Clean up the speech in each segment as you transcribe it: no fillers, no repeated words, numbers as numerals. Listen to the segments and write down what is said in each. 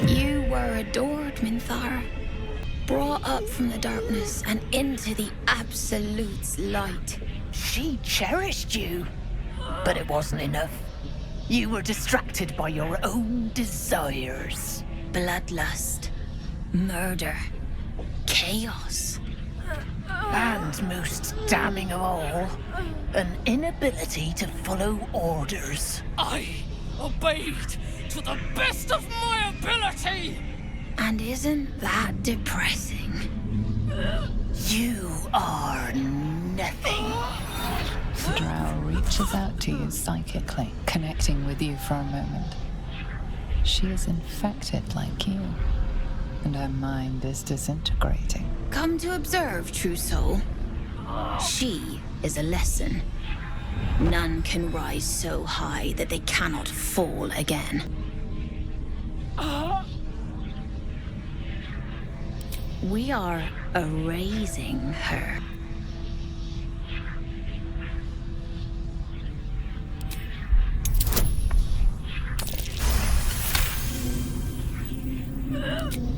You were adored, Minthara. Brought up from the darkness and into the Absolute's light. She cherished you, but it wasn't enough. You were distracted by your own desires. Bloodlust, murder, chaos. And most damning of all, an inability to follow orders. I obeyed to the best of my ability! And isn't that depressing? You are nothing. The drow reaches out to you psychically, connecting with you for a moment. She is infected like you, and her mind is disintegrating. Come to observe, true soul. She is a lesson. None can rise so high that they cannot fall again. We are erasing her.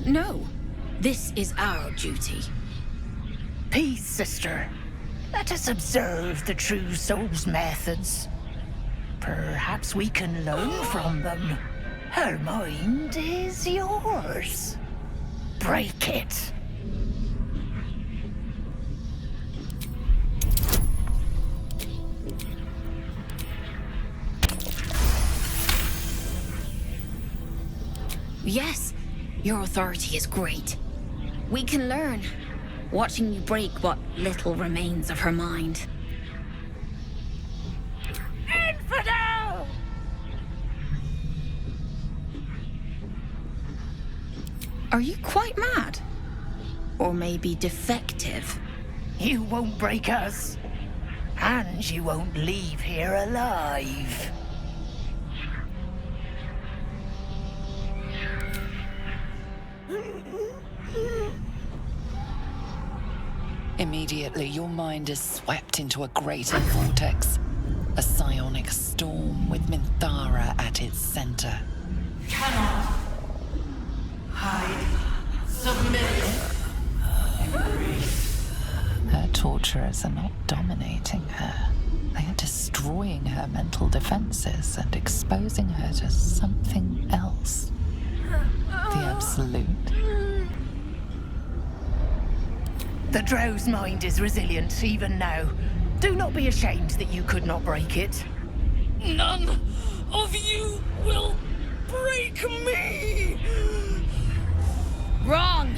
No, this is our duty. Peace, sister. Let us observe the true soul's methods. Perhaps we can learn from them. Her mind is yours. Break it. Yes, your authority is great. We can learn, watching you break what little remains of her mind. Infidel! Are you quite mad? Or maybe defective? You won't break us. And you won't leave here alive. Immediately, your mind is swept into a greater vortex. A psionic storm with Minthara at its center. Cannot hide, submit, embrace. Her torturers are not dominating her. They are destroying her mental defenses and exposing her to something else. The Absolute. The Drow's mind is resilient, even now. Do not be ashamed that you could not break it. None of you will break me! Wrong!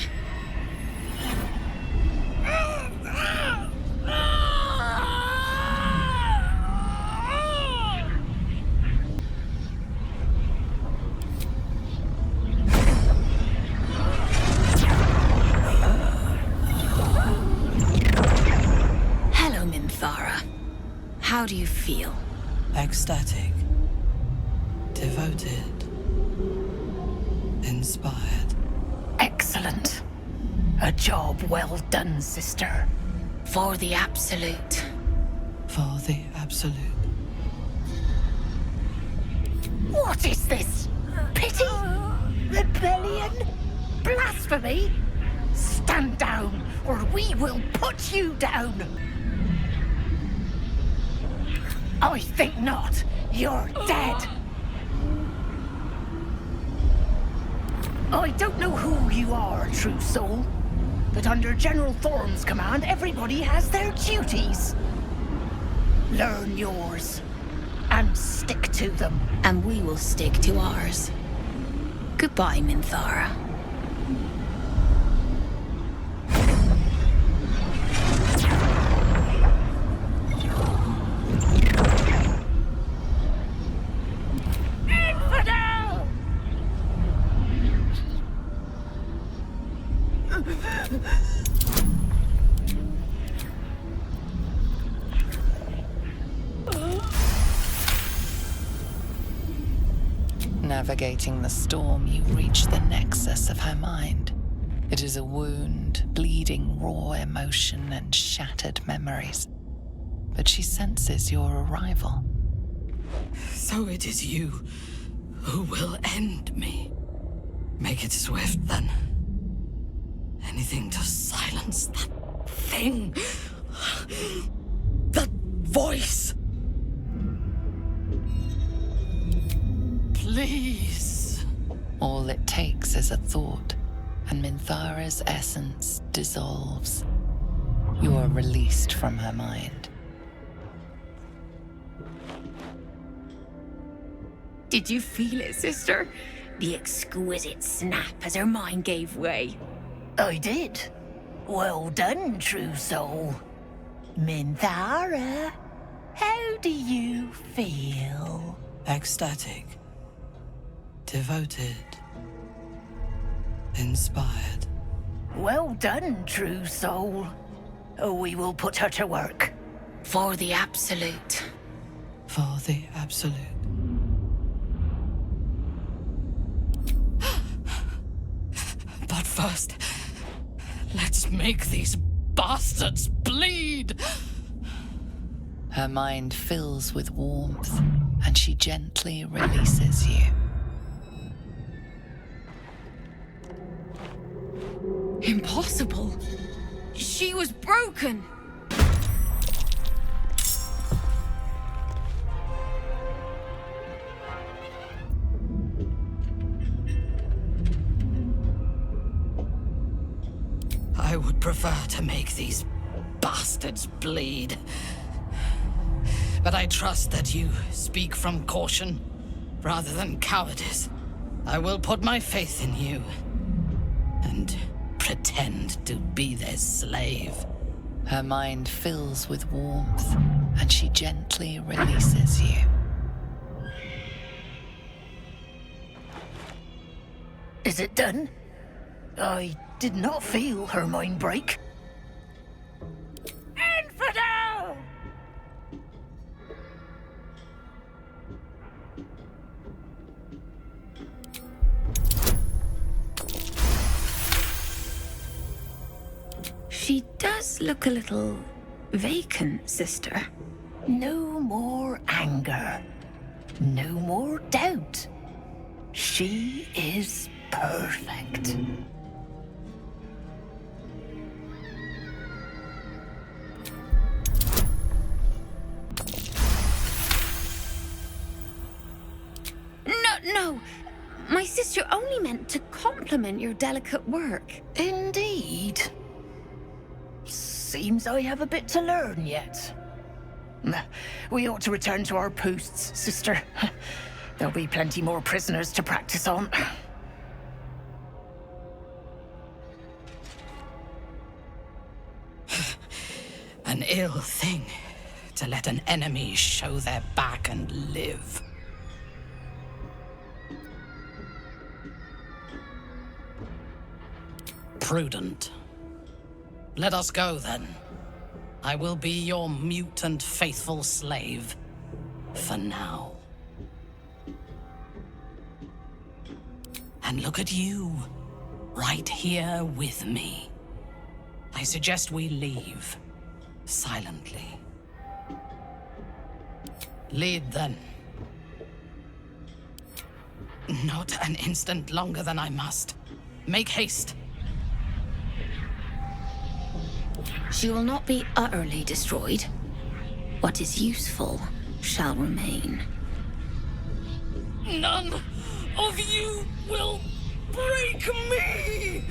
Hello, Minthara. How do you feel? Ecstatic. Devoted. Inspired. Excellent. A job well done, sister. For the Absolute. For the Absolute. What is this? Pity? Rebellion? Blasphemy? Stand down, or we will put you down. I think not. You're dead. I don't know who you are, true soul, but under General Thorm's command, everybody has their duties. Learn yours, and stick to them. And we will stick to ours. Goodbye, Minthara. Infidel! Navigating the storm, you reach the nexus of her mind. It is a wound, bleeding raw emotion and shattered memories. But she senses your arrival. So it is you who will end me. Make it swift, then. Anything to silence that thing. That voice. Please. All it takes is a thought, and Minthara's essence dissolves. You are released from her mind. Did you feel it, sister? The exquisite snap as her mind gave way. I did. Well done, true soul. Minthara, how do you feel? Ecstatic. Devoted. Inspired. Well done, true soul. We will put her to work. For the absolute. For the absolute. But first, let's make these bastards bleed! Her mind fills with warmth, and she gently releases you. Impossible. She was broken. I would prefer to make these bastards bleed. But I trust that you speak from caution rather than cowardice. I will put my faith in you and pretend to be their slave. Her mind fills with warmth, and she gently releases you. Is it done? I did not feel her mind break. Infidel! She does look a little vacant, sister. No more anger. No more doubt. She is perfect. No. My sister only meant to compliment your delicate work. Indeed. Seems I have a bit to learn yet. We ought to return to our posts, sister. There'll be plenty more prisoners to practice on. An ill thing to let an enemy show their back and live. Prudent. Let us go, then. I will be your mute and faithful slave. For now. And look at you. Right here with me. I suggest we leave. Silently. Lead, then. Not an instant longer than I must. Make haste. She will not be utterly destroyed. What is useful shall remain. None of you will break me!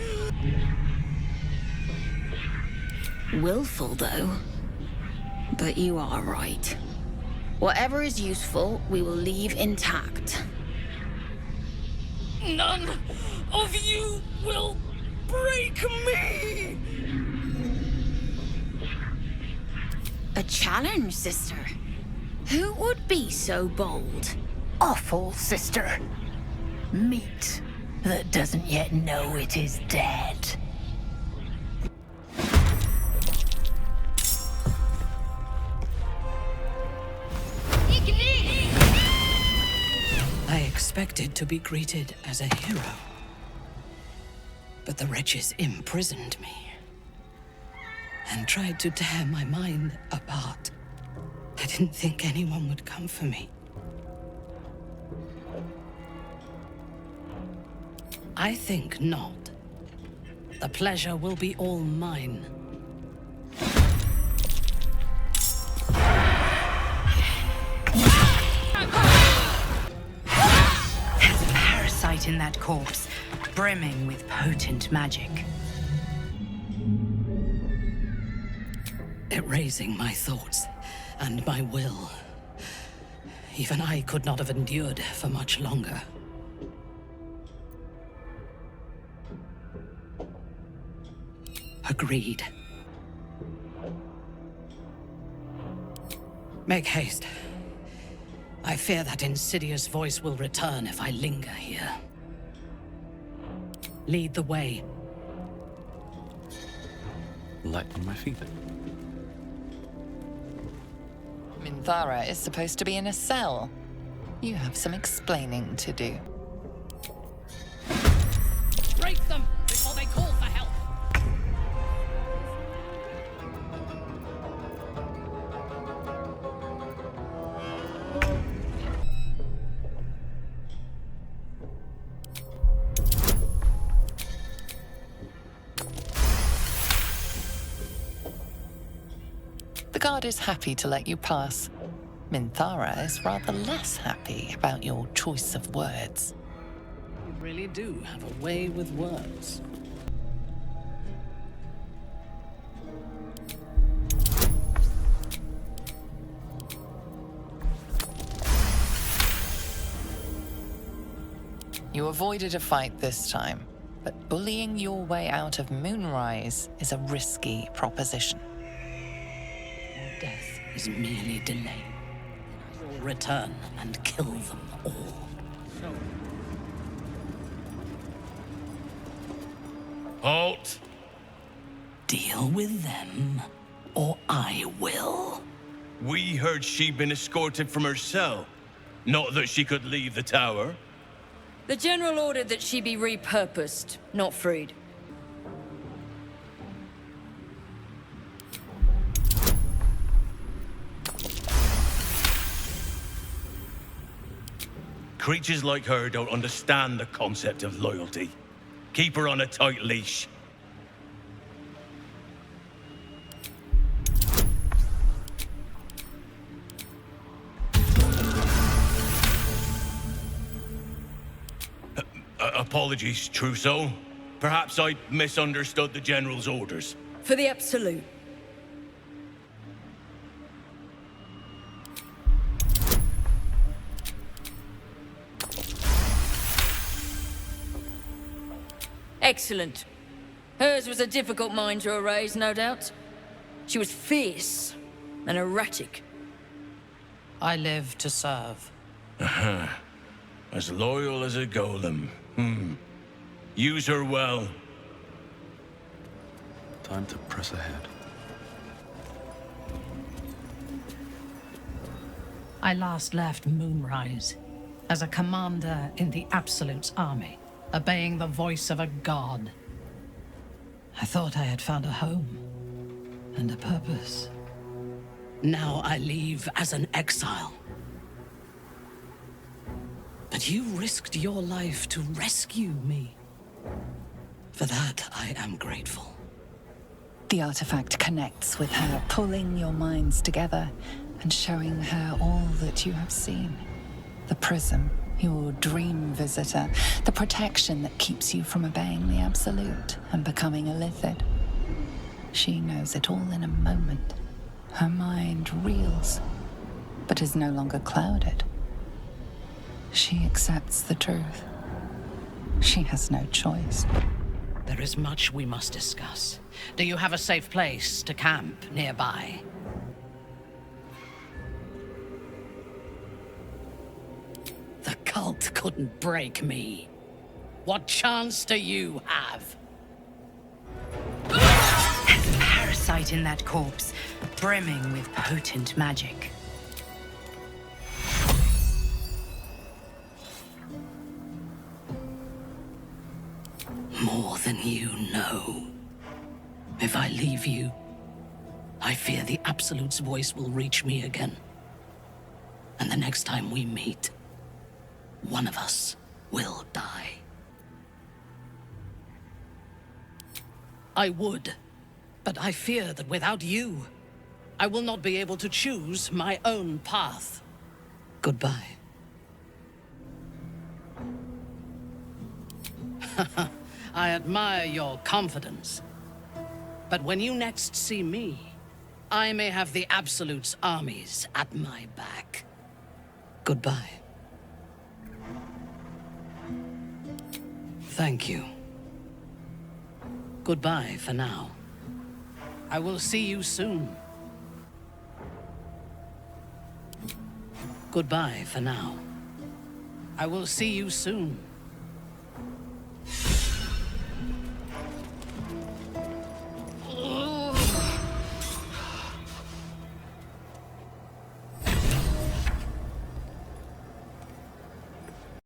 Willful, though. But you are right. Whatever is useful, we will leave intact. None of you will break me! A challenge, sister. Who would be so bold? Awful, sister. Meat that doesn't yet know it is dead. I expected to be greeted as a hero. But the wretches imprisoned me. And tried to tear my mind apart. I didn't think anyone would come for me. I think not. The pleasure will be all mine. There's a parasite in that corpse, brimming with potent magic. Erasing my thoughts and my will. Even I could not have endured for much longer. Agreed. Make haste. I fear that insidious voice will return if I linger here. Lead the way. Light on my feet. Minthara is supposed to be in a cell. You have some explaining to do. Break them before they call for help! The guard is happy to let you pass. Minthara is rather less happy about your choice of words. You really do have a way with words. You avoided a fight this time, but bullying your way out of Moonrise is a risky proposition. Death is merely delay. I will return and kill them all. Halt! Deal with them, or I will. We heard she'd been escorted from her cell. Not that she could leave the tower. The General ordered that she be repurposed, not freed. Creatures like her don't understand the concept of loyalty. Keep her on a tight leash. Apologies, Trousseau. Perhaps I misunderstood the General's orders. For the Absolute. Excellent. Hers was a difficult mind to erase, no doubt. She was fierce and erratic. I live to serve. As loyal as a golem. Use her well. Time to press ahead. I last left Moonrise as a commander in the Absolute's army, obeying the voice of a god. I thought I had found a home and a purpose. Now I leave as an exile. But you risked your life to rescue me. For that, I am grateful. The artifact connects with her, pulling your minds together and showing her all that you have seen. The prism, your dream visitor, the protection that keeps you from obeying the Absolute and becoming a Lithid. She knows it all in a moment. Her mind reels, but is no longer clouded. She accepts the truth. She has no choice. There is much we must discuss. Do you have a safe place to camp nearby? The cult couldn't break me. What chance do you have? There's a parasite in that corpse, brimming with potent magic. More than you know. If I leave you, I fear the Absolute's voice will reach me again. And the next time we meet, one of us will die. I would. But I fear that without you, I will not be able to choose my own path. Goodbye. I admire your confidence. But when you next see me, I may have the Absolute's armies at my back. Goodbye. Thank you. Goodbye for now. I will see you soon. Goodbye for now. I will see you soon.